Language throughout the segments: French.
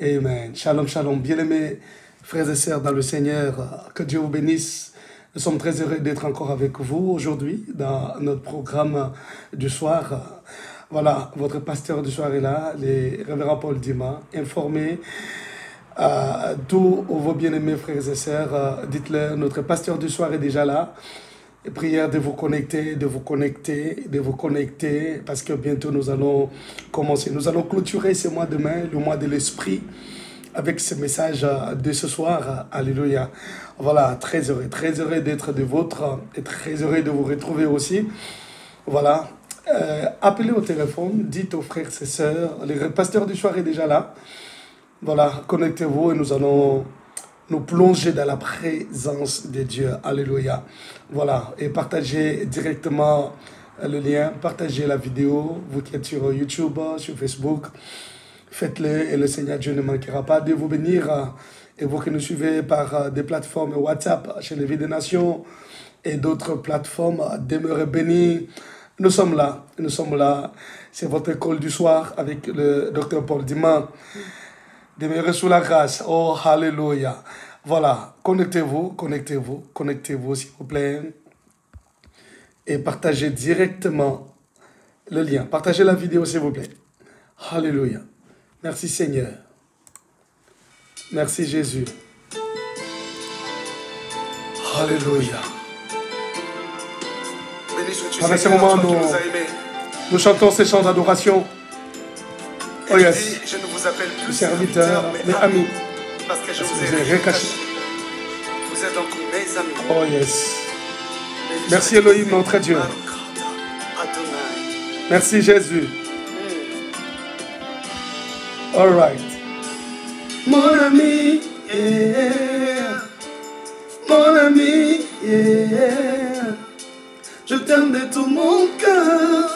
Amen. Shalom, shalom. Bien-aimés frères et sœurs dans le Seigneur, que Dieu vous bénisse. Nous sommes très heureux d'être encore avec vous aujourd'hui dans notre programme du soir. Voilà, votre pasteur du soir est là, le révérend Paul Dima, informé tous vos bien-aimés frères et sœurs. Dites-leur, notre pasteur du soir est déjà là. Et prière de vous connecter, de vous connecter, de vous connecter, parce que bientôt nous allons commencer. Nous allons clôturer ce mois de mai, le mois de l'esprit, avec ce message de ce soir. Alléluia. Voilà, très heureux d'être de vôtre et très heureux de vous retrouver aussi. Voilà. Appelez au téléphone, dites aux frères et sœurs, le pasteur du soir est déjà là. Voilà, connectez-vous et nous allons nous plonger dans la présence de Dieu. Alléluia. Voilà, et partagez directement le lien, partagez la vidéo, vous qui êtes sur YouTube, sur Facebook, faites-le et le Seigneur Dieu ne manquera pas de vous bénir. Et vous qui nous suivez par des plateformes WhatsApp, chez les Vies des Nations et d'autres plateformes, demeurez bénis. Nous sommes là, c'est votre école du soir avec le docteur Paul Dima. Demeurez sous la grâce. Oh, alléluia. Voilà, connectez-vous, s'il vous plaît. Et partagez directement le lien. Partagez la vidéo, s'il vous plaît. Alléluia. Merci Seigneur. Merci Jésus. Alléluia. Pendant ce moment, nous chantons ces chants d'adoration. Oh yes. Je ne vous appelle plus serviteurs, mais amis. Parce que je Parce vous que ai rien caché. Vous êtes donc mes amis. Oh yes. Merci Elohim, notre Dieu. Merci Jésus. All right. Mon ami, yeah. Mon ami, yeah. Je t'aime de tout mon cœur.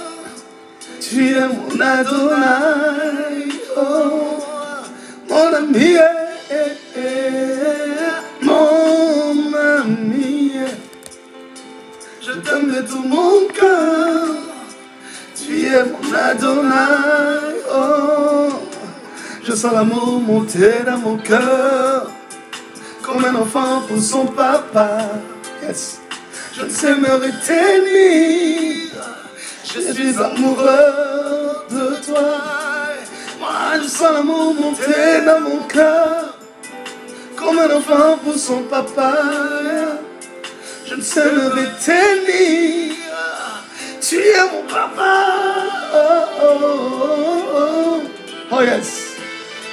Tu es mon Adonai, oh, mon ami, mon ami. Je t'aime de tout mon cœur. Tu es mon Adonai, oh. Je sens l'amour monter dans mon cœur, comme un enfant pour son papa. Yes. Je ne sais me retenir. Je suis amoureux de toi. Moi, je sens l'amour monter dans mon cœur, comme un enfant pour son papa. Je ne sais me retenir. Tu es mon papa. Oh, oh, oh, oh. Oh yes.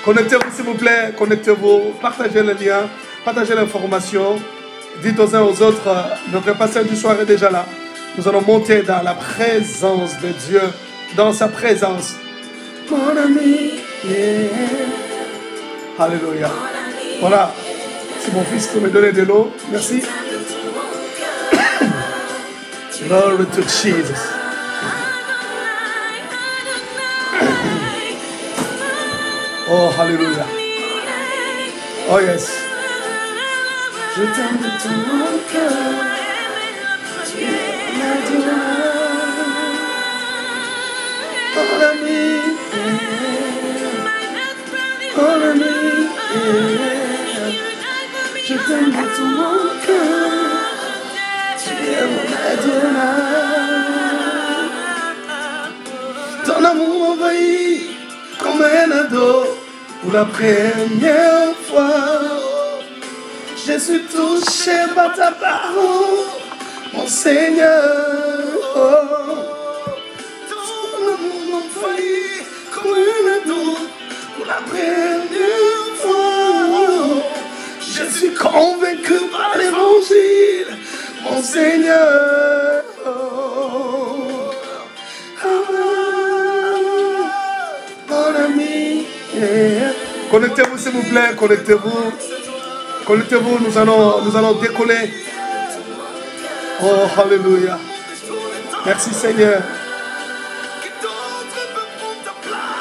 Connectez-vous s'il vous plaît. Connectez-vous. Partagez le lien. Partagez l'information. Dites aux uns aux autres, notre pasteur du soir est déjà là. Nous allons monter dans la présence de Dieu, dans sa présence. Mon ami, yeah. Alléluia. Voilà, c'est mon fils qui me donnait de l'eau. Merci. Glory to Jesus. Oh, Alléluia. Oh, yes. Je t'aime de tout mon cœur. Mon ami, mon ami, je t'aime de tout mon cœur. Tu es mon Adonai. Ton amour m'envahit comme un ado pour la première fois. Je suis touché par ta parole, mon Seigneur. Ton amour m'envahit comme un ado pour la première fois. Je suis convaincu par l'évangile, mon Seigneur. Mon ami. Connectez-vous s'il vous plaît, connectez-vous. Connectez-vous, nous allons décoller. Oh, alléluia. Merci Seigneur.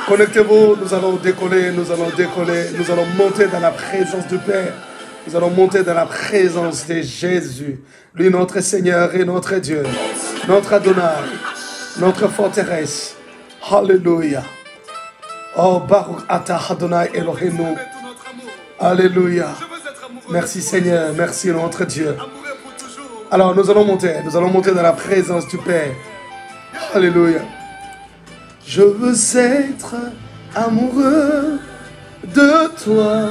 Connectez-vous, nous allons décoller, nous allons monter dans la présence du Père. Nous allons monter dans la présence de Jésus, lui notre Seigneur et notre Dieu, notre Adonai, notre forteresse. Alléluia. Oh, Baruch Ata Adonai Eloheinu. Alléluia. Merci Seigneur, merci notre Dieu. Alors nous allons monter dans la présence du Père. Alléluia. Je veux être amoureux de toi.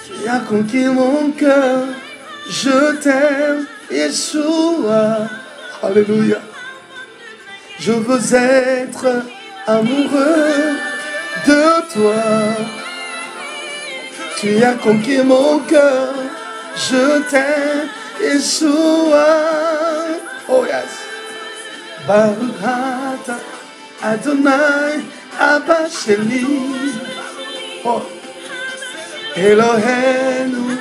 Tu as conquis mon cœur. Je t'aime, Yeshua. Alléluia. Je veux être amoureux de toi. Tu as conquis mon cœur. Je t'aime, Yeshua. Oh yes. Baruch Ata Adonai Abba Sheli. Oh. Eloheinu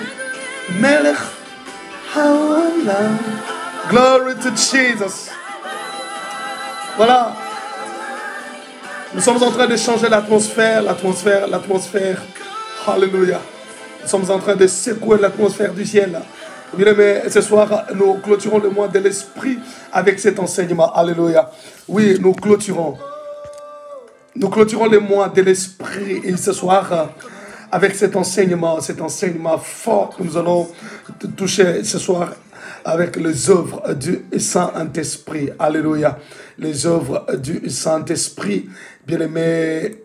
Melech Haolam. Glory to Jesus. Voilà. Nous sommes en train de changer l'atmosphère. Alléluia. Nous sommes en train de secouer l'atmosphère du ciel. Bien aimé, ce soir, nous clôturons le mois de l'esprit avec cet enseignement. Alléluia. Oui, nous clôturons. Nous clôturons le mois de l'esprit. Et ce soir, avec cet enseignement fort que nous allons toucher ce soir avec les œuvres du Saint-Esprit. Alléluia. Les œuvres du Saint-Esprit. Bien aimé,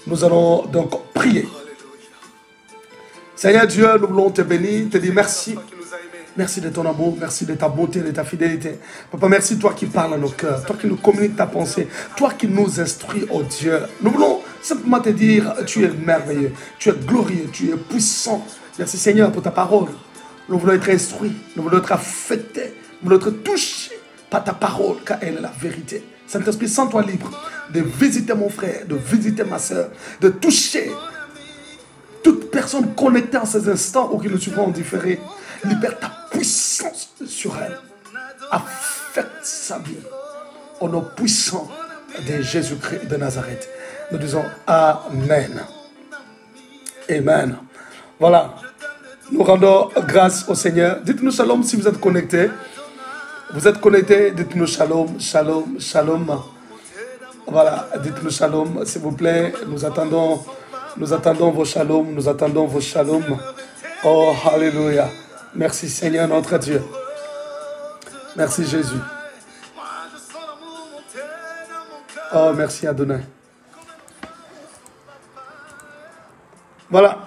nous allons donc prier. Seigneur Dieu, nous voulons te bénir, te dire merci. Merci de ton amour, merci de ta bonté, de ta fidélité. Papa, merci toi qui parles à nos cœurs, toi qui nous communiques ta pensée, toi qui nous instruis, oh Dieu. Nous voulons simplement te dire, tu es merveilleux, tu es glorieux, tu es puissant. Merci Seigneur pour ta parole. Nous voulons être instruits, nous voulons être affectés, nous voulons être touchés par ta parole, car elle est la vérité. Saint-Esprit, sens-toi libre de visiter mon frère, de visiter ma soeur, de toucher toute personne connectée en ces instants ou qui nous suivra en différé. Libère ta puissance sur elle. Affecte sa vie. Au nom puissant de Jésus-Christ de Nazareth. Nous disons Amen. Amen. Voilà. Nous rendons grâce au Seigneur. Dites-nous shalom si vous êtes connectés. Vous êtes connectés, dites-nous shalom, shalom, shalom. Voilà, dites-nous shalom, s'il vous plaît. Nous attendons vos shalom, nous attendons vos shalom. Oh, alléluia. Merci Seigneur notre Dieu. Merci Jésus. Oh, merci Adonai. Voilà.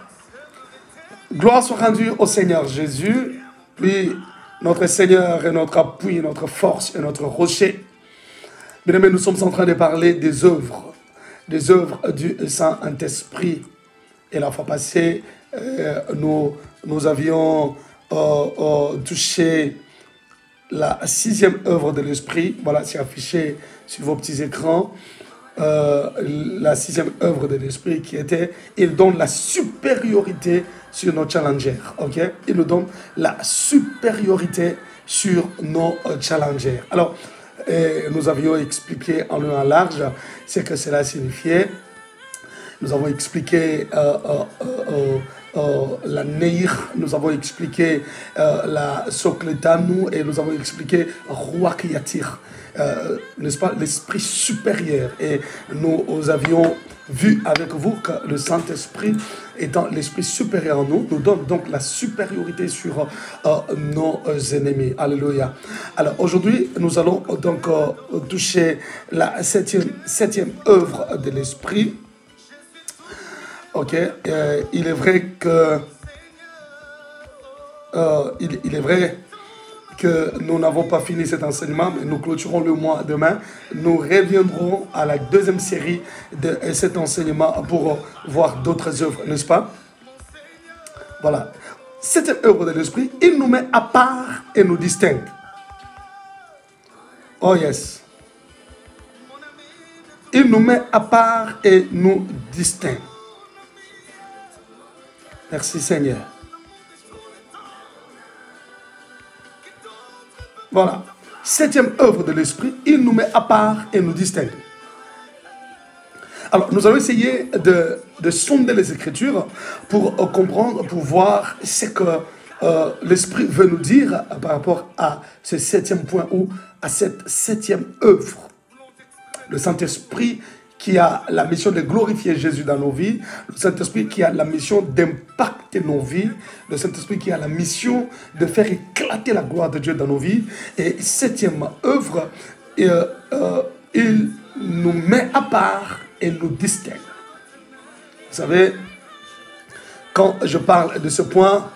Gloire soit rendue au Seigneur Jésus. Lui, notre Seigneur est notre appui, notre force et notre rocher. Bien aimés, nous sommes en train de parler des œuvres du Saint-Esprit. Et la fois passée, nous avions touché la 6e œuvre de l'Esprit. Voilà, c'est affiché sur vos petits écrans. La 6e œuvre de l'Esprit qui était, il donne la supériorité sur nos challengers. Ok? Il nous donne la supériorité sur nos challengers. Alors, nous avions expliqué en long et en large ce que cela signifiait. Nous avons expliqué la Neir, nous avons expliqué la Sokletanu et nous avons expliqué Ruach Yatir, n'est-ce pas, l'esprit supérieur. Et nous avions vu avec vous que le Saint-Esprit, étant l'esprit supérieur en nous, nous donne donc la supériorité sur nos ennemis. Alléluia. Alors aujourd'hui, nous allons donc toucher la septième œuvre de l'esprit. Ok, il est vrai que nous n'avons pas fini cet enseignement, mais nous clôturons le mois demain. Nous reviendrons à la 2e série de cet enseignement pour voir d'autres œuvres, n'est-ce pas? Voilà. Cette œuvre de l'esprit, il nous met à part et nous distingue. Oh yes. Il nous met à part et nous distingue. Merci Seigneur. Voilà. 7e œuvre de l'esprit, il nous met à part et nous distingue. Alors, nous allons essayer de sonder les Écritures pour comprendre, pour voir ce que l'esprit veut nous dire par rapport à ce 7e point ou à cette 7e œuvre. Le Saint-Esprit qui a la mission de glorifier Jésus dans nos vies, le Saint-Esprit qui a la mission d'impacter nos vies, le Saint-Esprit qui a la mission de faire éclater la gloire de Dieu dans nos vies. Et septième œuvre, il nous met à part et nous distingue. Vous savez, quand je parle de ce point,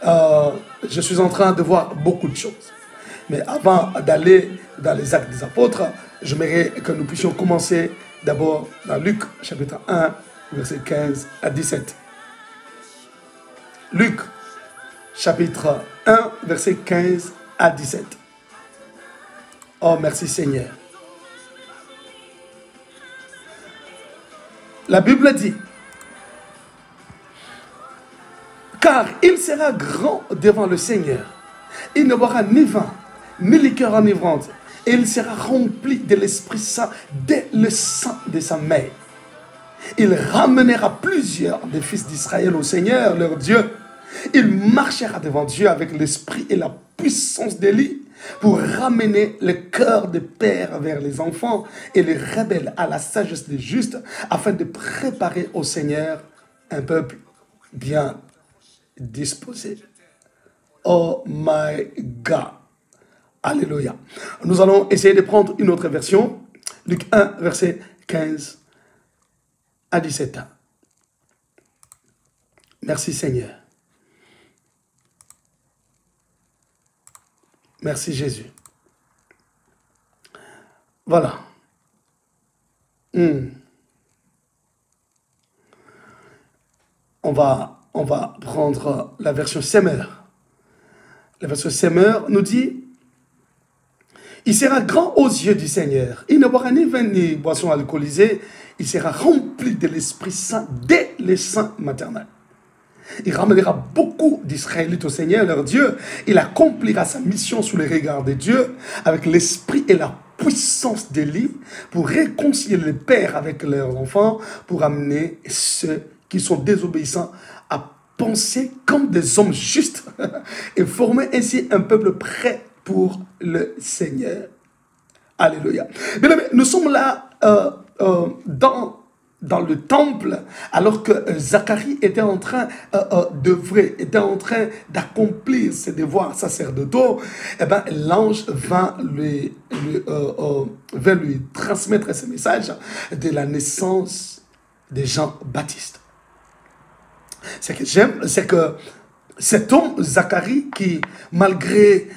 je suis en train de voir beaucoup de choses. Mais avant d'aller dans les actes des apôtres, j'aimerais que nous puissions commencer d'abord dans Luc, chapitre 1, versets 15 à 17. Luc, chapitre 1, versets 15 à 17. Oh, merci Seigneur. La Bible dit, car il sera grand devant le Seigneur. Il ne boira ni vin, ni liqueur enivrante. Et il sera rempli de l'Esprit Saint dès le sein de sa mère. Il ramènera plusieurs des fils d'Israël au Seigneur, leur Dieu. Il marchera devant Dieu avec l'esprit et la puissance d'Élie pour ramener le cœur des pères vers les enfants et les rebelles à la sagesse des justes, afin de préparer au Seigneur un peuple bien disposé. Oh my God. Alléluia. Nous allons essayer de prendre une autre version. Luc 1, verset 15 à 17. Merci Seigneur. Merci Jésus. Voilà. On va prendre la version Semeur. La version Semeur nous dit: il sera grand aux yeux du Seigneur. Il ne boira ni vin ni boisson alcoolisée. Il sera rempli de l'Esprit Saint dès les seins maternels. Il ramènera beaucoup d'Israélites au Seigneur, leur Dieu. Il accomplira sa mission sous les regards de Dieu, avec l'esprit et la puissance d'Élie, pour réconcilier les pères avec leurs enfants, pour amener ceux qui sont désobéissants à penser comme des hommes justes et former ainsi un peuple prêt pour le Seigneur. Alléluia. Bien aimé, nous sommes là dans le temple, alors que Zacharie était en train d'œuvrer, était en train d'accomplir ses devoirs sacerdotaux. Eh bien, l'ange vint lui transmettre ce message de la naissance de Jean-Baptiste. Ce que j'aime, c'est que cet homme, Zacharie, qui malgré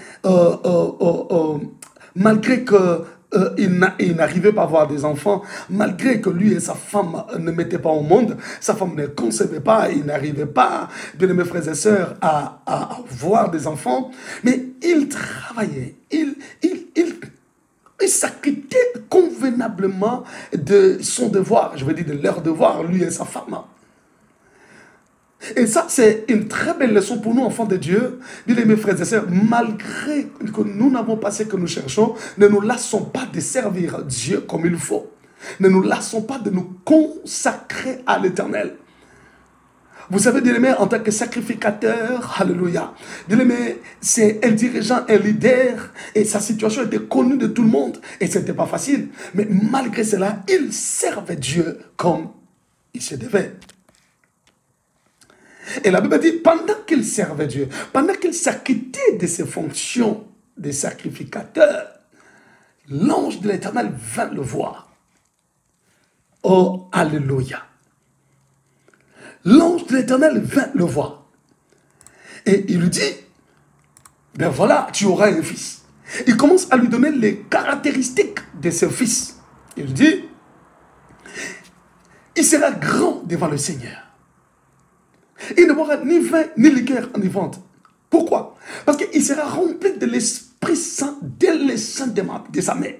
il n'arrivait pas à avoir des enfants, malgré que lui et sa femme ne mettaient pas au monde, sa femme ne concevait pas, il n'arrivait pas, bien mes frères et sœurs, à avoir des enfants, mais il travaillait, il s'acquittait convenablement de son devoir, je veux dire de leur devoir, lui et sa femme. Et ça, c'est une très belle leçon pour nous, enfants de Dieu. Bien mes frères et sœurs, malgré que nous n'avons pas ce que nous cherchons, ne nous lassons pas de servir Dieu comme il faut. Ne nous lassons pas de nous consacrer à l'Éternel. Vous savez, bien aimé, en tant que sacrificateur, alléluia, bien aimé, c'est un dirigeant, un leader, et sa situation était connue de tout le monde, et ce n'était pas facile. Mais malgré cela, il servait Dieu comme il se devait. Et la Bible dit, pendant qu'il servait Dieu, pendant qu'il s'acquittait de ses fonctions de sacrificateur, l'ange de l'Éternel vint le voir. Oh, alléluia. L'ange de l'Éternel vint le voir. Et il lui dit, ben voilà, tu auras un fils. Il commence à lui donner les caractéristiques de ce fils. Il dit, il sera grand devant le Seigneur. Il ne boira ni vin ni liqueur enivrante. Pourquoi? Parce qu'il sera rempli de l'Esprit Saint dès le sein de sa mère.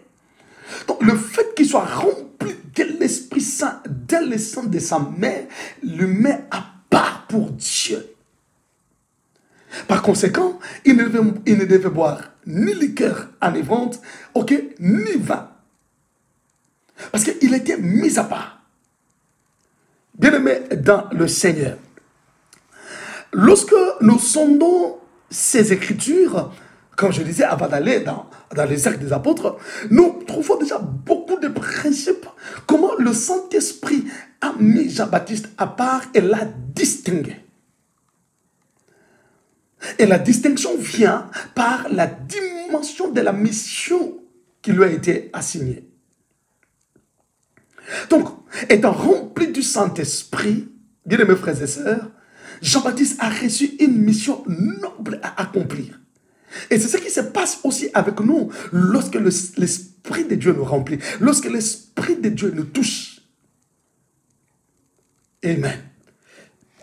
Donc le fait qu'il soit rempli de l'Esprit Saint dès le sein de sa mère le met à part pour Dieu. Par conséquent, il ne devait boire ni liqueur enivrante, ok, ni vin. Parce qu'il était mis à part. Bien-aimé dans le Seigneur. Lorsque nous sondons ces Écritures, comme je disais avant d'aller dans les cercles des apôtres, nous trouvons déjà beaucoup de principes. Comment le Saint-Esprit a mis Jean-Baptiste à part et l'a distingué. Et la distinction vient par la dimension de la mission qui lui a été assignée. Donc, étant rempli du Saint-Esprit, bien-aimés frères et sœurs, Jean-Baptiste a reçu une mission noble à accomplir. Et c'est ce qui se passe aussi avec nous lorsque l'Esprit de Dieu nous remplit, lorsque l'Esprit de Dieu nous touche. Amen.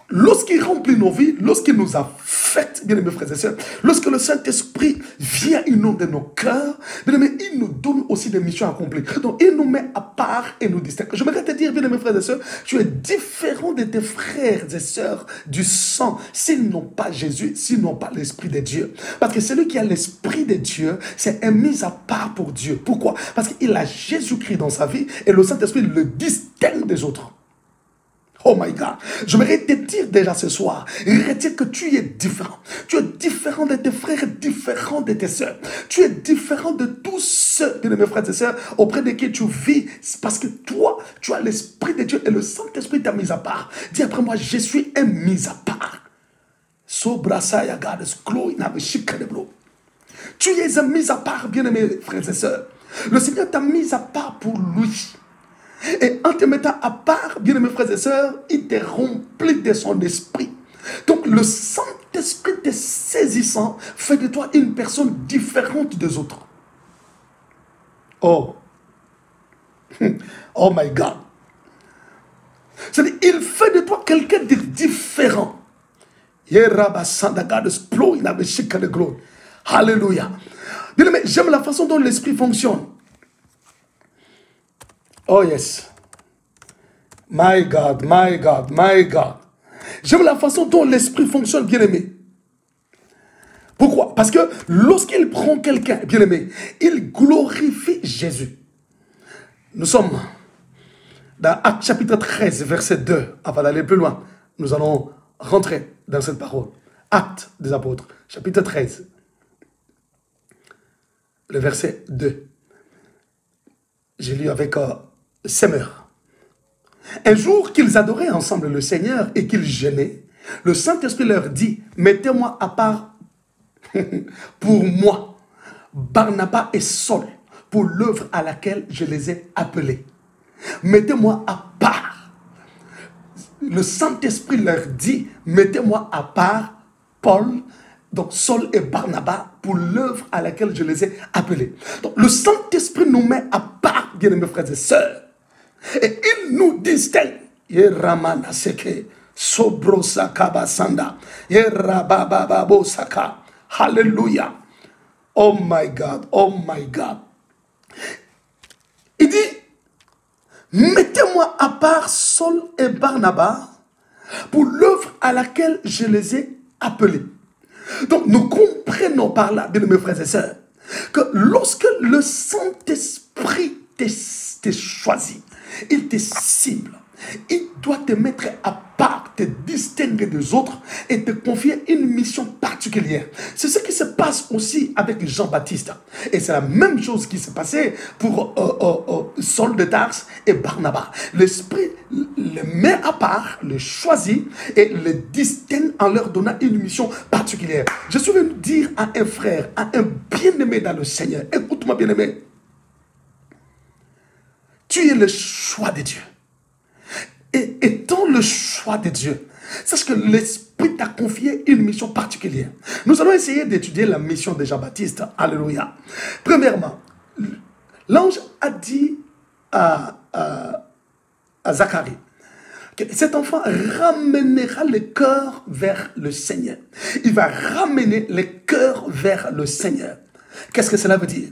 Lorsqu'il remplit nos vies, lorsqu'il nous a fait, bien aimés frères et sœurs, lorsque le Saint-Esprit vient inonder nos cœurs, bien aimés, il nous donne aussi des missions accomplies. Donc, il nous met à part et nous distingue. Je voudrais te dire, bien aimés frères et sœurs, tu es différent de tes frères et sœurs du sang, s'ils n'ont pas Jésus, s'ils n'ont pas l'Esprit de Dieu. Parce que celui qui a l'Esprit de Dieu, c'est un mis à part pour Dieu. Pourquoi? Parce qu'il a Jésus-Christ dans sa vie et le Saint-Esprit le distingue des autres. Oh my God. Je voudrais te dire déjà ce soir, retiens que tu es différent. Tu es différent de tes frères, différent de tes sœurs. Tu es différent de tous ceux, de mes frères et sœurs, auprès de qui tu vis. Parce que toi, tu as l'Esprit de Dieu et le Saint-Esprit t'a mis à part. Dis après moi, je suis un mis à part. Tu es un mis à part, bien-aimés frères et sœurs. Le Seigneur t'a mis à part pour lui. Et en te mettant à part, bien-aimés frères et sœurs, il te remplit de son esprit. Donc le Saint-Esprit te saisissant fait de toi une personne différente des autres. Oh. Oh my God. C'est-à-dire, il fait de toi quelqu'un de différent. Alléluia. Bien-aimés, j'aime la façon dont l'esprit fonctionne. Oh yes. My God, my God, my God. J'aime la façon dont l'esprit fonctionne, bien-aimé. Pourquoi? Parce que lorsqu'il prend quelqu'un, bien-aimé, il glorifie Jésus. Nous sommes dans Actes chapitre 13, verset 2. Avant d'aller plus loin, nous allons rentrer dans cette parole. Actes des apôtres, chapitre 13. Le verset 2. J'ai lu avec Semeur. Un jour qu'ils adoraient ensemble le Seigneur et qu'ils jeûnaient, le Saint-Esprit leur dit, mettez-moi à part pour moi, Barnabas et Saul, pour l'œuvre à laquelle je les ai appelés. Mettez-moi à part. Le Saint-Esprit leur dit, mettez-moi à part Paul, donc Saul et Barnabas, pour l'œuvre à laquelle je les ai appelés. Donc le Saint-Esprit nous met à part, bien-aimés frères et sœurs. Et il nous distingue. Yeramana seke, sobrosa kabasanda, yerabababo saka. Hallelujah. Oh my God, oh my God. Il dit, mettez-moi à part Saul et Barnabas pour l'œuvre à laquelle je les ai appelés. Donc nous comprenons par là, bien mes frères et sœurs, que lorsque le Saint-Esprit te choisit, il te cible, il doit te mettre à part, te distinguer des autres et te confier une mission particulière. C'est ce qui se passe aussi avec Jean-Baptiste. Et c'est la même chose qui s'est passée pour Saul de Tarse et Barnabas. L'Esprit les met à part, les choisit et les distingue en leur donnant une mission particulière. Je suis venu dire à un frère, à un bien-aimé dans le Seigneur, écoute-moi bien-aimé, tu es le choix de Dieu. Et étant le choix de Dieu, sache que l'Esprit t'a confié une mission particulière. Nous allons essayer d'étudier la mission de Jean-Baptiste. Alléluia. Premièrement, l'ange a dit à Zacharie que cet enfant ramènera le cœur vers le Seigneur. Il va ramener le cœur vers le Seigneur. Qu'est-ce que cela veut dire?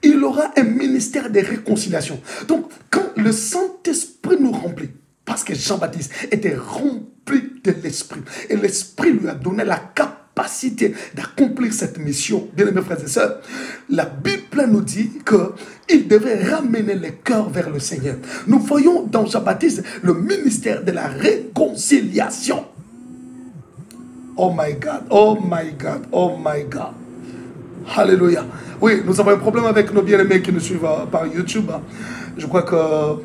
Il aura un ministère de réconciliation. Donc, quand le Saint-Esprit nous remplit, parce que Jean-Baptiste était rempli de l'Esprit, et l'Esprit lui a donné la capacité d'accomplir cette mission, bien aimés frères et sœurs, la Bible nous dit qu'il devait ramener les cœurs vers le Seigneur. Nous voyons dans Jean-Baptiste le ministère de la réconciliation. Oh my God, oh my God, oh my God. Alléluia. Oui, nous avons un problème avec nos bien-aimés qui nous suivent par YouTube. Je crois que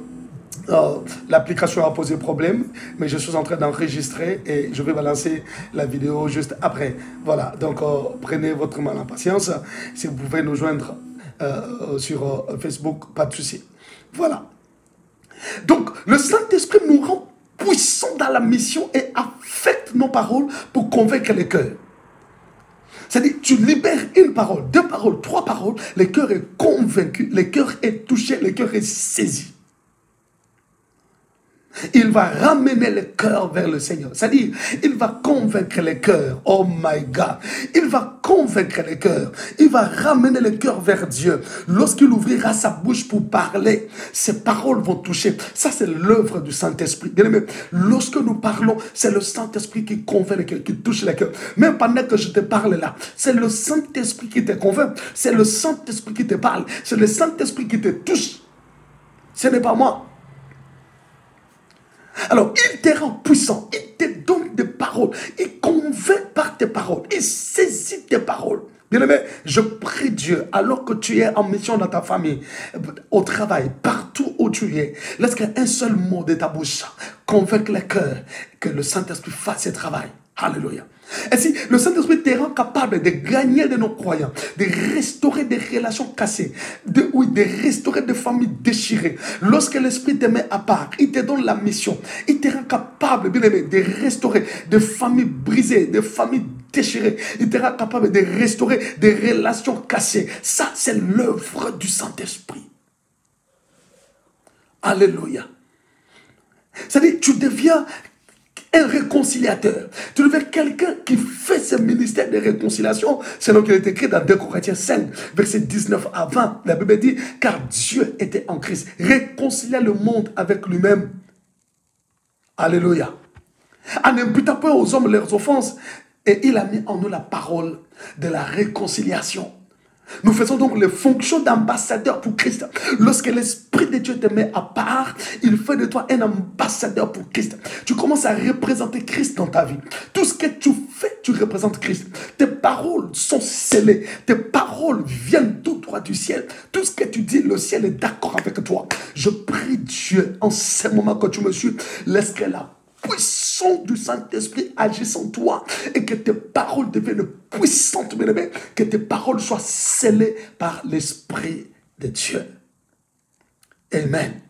l'application a posé problème, mais je suis en train d'enregistrer et je vais balancer la vidéo juste après. Voilà, donc prenez votre mal en patience. Si vous pouvez nous joindre sur Facebook, pas de souci. Voilà. Donc, le Saint-Esprit nous rend puissants dans la mission et affecte nos paroles pour convaincre les cœurs. C'est-à-dire, tu libères une parole, deux paroles, trois paroles, le cœur est convaincu, le cœur est touché, le cœur est saisi. Il va ramener le cœur vers le Seigneur. C'est-à-dire, il va convaincre le cœur. Oh my God. Il va convaincre le cœur. Il va ramener le cœur vers Dieu. Lorsqu'il ouvrira sa bouche pour parler, ses paroles vont toucher. Ça, c'est l'œuvre du Saint-Esprit. Bien aimé, lorsque nous parlons, c'est le Saint-Esprit qui convainc le cœur, qui touche le cœur. Même pendant que je te parle là, c'est le Saint-Esprit qui te convainc. C'est le Saint-Esprit qui te parle. C'est le Saint-Esprit qui te touche. Ce n'est pas moi. Alors, il te rend puissant, il te donne des paroles, il convainc par tes paroles, il saisit tes paroles. Bien-aimé, je prie Dieu, alors que tu es en mission dans ta famille, au travail, partout où tu es, laisse qu'un seul mot de ta bouche convainque le cœur, que le Saint-Esprit fasse ce travail. Alléluia. Ainsi, le Saint-Esprit te rend capable de gagner de nos croyants, de restaurer des relations cassées, de restaurer des familles déchirées. Lorsque l'Esprit te met à part, il te donne la mission, il te rend capable, bien aimé, de restaurer des familles brisées, des familles déchirées. Il te rend capable de restaurer des relations cassées. Ça, c'est l'œuvre du Saint-Esprit. Alléluia. C'est-à-dire, tu deviens un réconciliateur. Tu deviens quelqu'un qui fait ce ministère de réconciliation, selon qu'il est écrit dans 2 Corinthiens 5, verset 19 à 20. La Bible dit, car Dieu était en Christ, réconciliait le monde avec lui-même. Alléluia. En n'imputant pas aux hommes leurs offenses, et il a mis en nous la parole de la réconciliation. Nous faisons donc les fonctions d'ambassadeur pour Christ. Lorsque l'Esprit de Dieu te met à part, il fait de toi un ambassadeur pour Christ. Tu commences à représenter Christ dans ta vie. Tout ce que tu fais, tu représentes Christ. Tes paroles sont scellées. Tes paroles viennent tout droit du ciel. Tout ce que tu dis, le ciel est d'accord avec toi. Je prie Dieu, en ce moment que tu me suis, laisse que la puissance du Saint-Esprit agisse en toi et que tes paroles deviennent puissantes, bien aimé, que tes paroles soient scellées par l'Esprit de Dieu. Amen.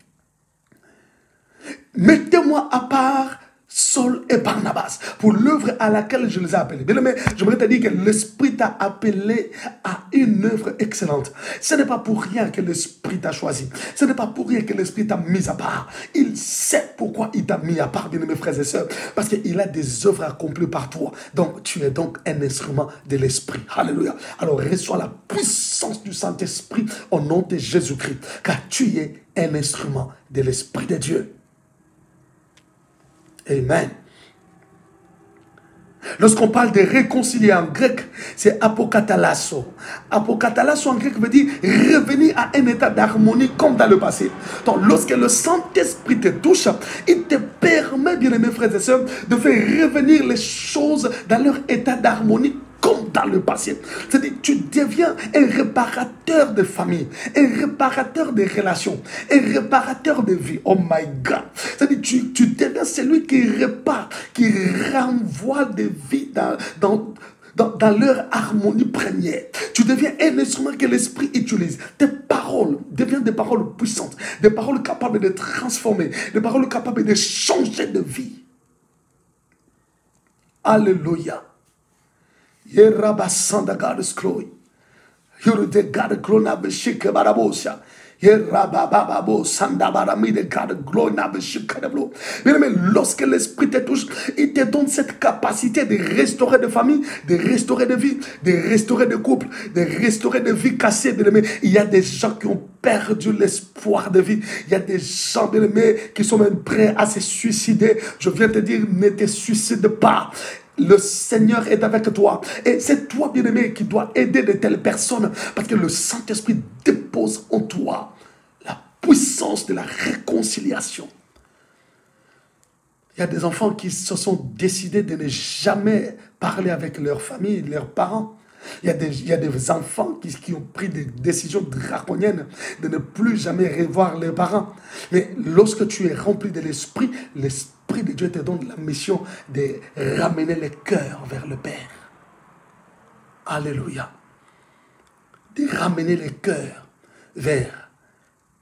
Mettez-moi à part Saul et Barnabas pour l'œuvre à laquelle je les ai appelés. Bien aimé, j'aimerais te dire que l'Esprit t'a appelé à une œuvre excellente. Ce n'est pas pour rien que l'Esprit t'a choisi. Ce n'est pas pour rien que l'Esprit t'a mis à part. Il sait pourquoi il t'a mis à part, bien aimés frères et sœurs, parce qu'il a des œuvres accomplies par toi. Donc, tu es donc un instrument de l'Esprit. Alléluia. Alors, reçois la puissance du Saint-Esprit au nom de Jésus-Christ, car tu es un instrument de l'Esprit de Dieu. Amen. Lorsqu'on parle de réconcilier en grec, c'est apokatalasso. Apokatalasso en grec veut dire revenir à un état d'harmonie comme dans le passé. Donc lorsque le Saint-Esprit te touche, il te permet, bien aimés frères et sœurs, de faire revenir les choses dans leur état d'harmonie comme dans le passé. C'est-à-dire, tu deviens un réparateur de famille, un réparateur de relations, un réparateur de vie. Oh my God. C'est-à-dire, tu deviens celui qui répare, qui renvoie des vies dans leur harmonie première. Tu deviens un instrument que l'Esprit utilise. Tes paroles deviennent des paroles puissantes, des paroles capables de transformer, des paroles capables de changer de vie. Alléluia. Yerabasanda God's glory. You're the God glory na beshike barabosia. Yerabababo sandabarami de God glory na beshike de. Bien-aimé, lorsque l'Esprit te touche, il te donne cette capacité de restaurer des familles, de restaurer des vies, de restaurer des couples, de restaurer des vies cassées. Bien-aimé, il y a des gens qui ont perdu l'espoir de vie. Il y a des gens, bien-aimés, qui sont même prêts à se suicider. Je viens te dire, ne te suicide pas. Le Seigneur est avec toi. Et c'est toi, bien-aimé, qui dois aider de telles personnes. Parce que le Saint-Esprit dépose en toi la puissance de la réconciliation. Il y a des enfants qui se sont décidés de ne jamais parler avec leur famille, leurs parents. Il y a des enfants qui ont pris des décisions draconiennes de ne plus jamais revoir leurs parents. Mais lorsque tu es rempli de l'Esprit de Dieu te donne la mission de ramener les cœurs vers le Père. Alléluia. De ramener les cœurs vers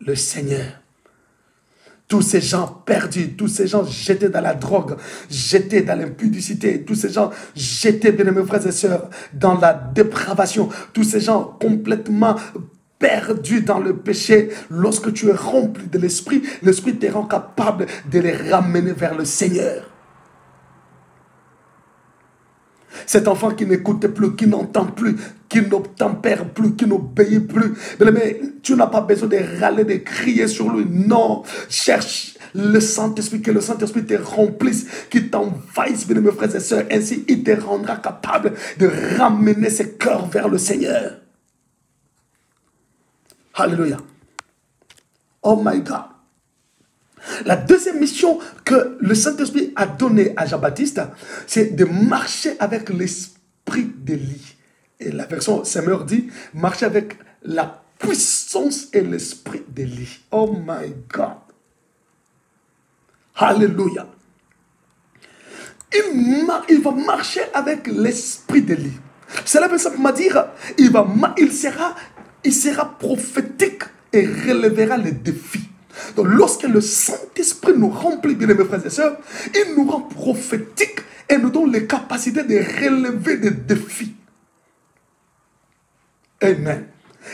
le Seigneur. Tous ces gens perdus, tous ces gens jetés dans la drogue, jetés dans l'impudicité, tous ces gens jetés, bien mes frères et sœurs, dans la dépravation, tous ces gens complètement perdus dans le péché, lorsque tu es rempli de l'Esprit, l'Esprit te rend capable de les ramener vers le Seigneur. Cet enfant qui n'écoute plus, qui n'entend plus, qui n'obtempère plus, qui n'obéit plus. Mais tu n'as pas besoin de râler, de crier sur lui. Non, cherche le Saint-Esprit, que le Saint-Esprit te remplisse, qu'il t'envahisse, bien mes frères et sœurs. Ainsi, il te rendra capable de ramener ses cœurs vers le Seigneur. Alléluia. Oh my God. La deuxième mission que le Saint-Esprit a donnée à Jean-Baptiste, c'est de marcher avec l'esprit d'Élie. Et la version Semeur dit, marcher avec la puissance et l'esprit d'Élie. Oh my God. Alléluia. Il va marcher avec l'esprit d'Élie. Cela veut simplement dire, il sera prophétique et relèvera les défis. Donc, lorsque le Saint-Esprit nous remplit, bien mes frères et sœurs, il nous rend prophétiques et nous donne les capacités de relever des défis. Amen.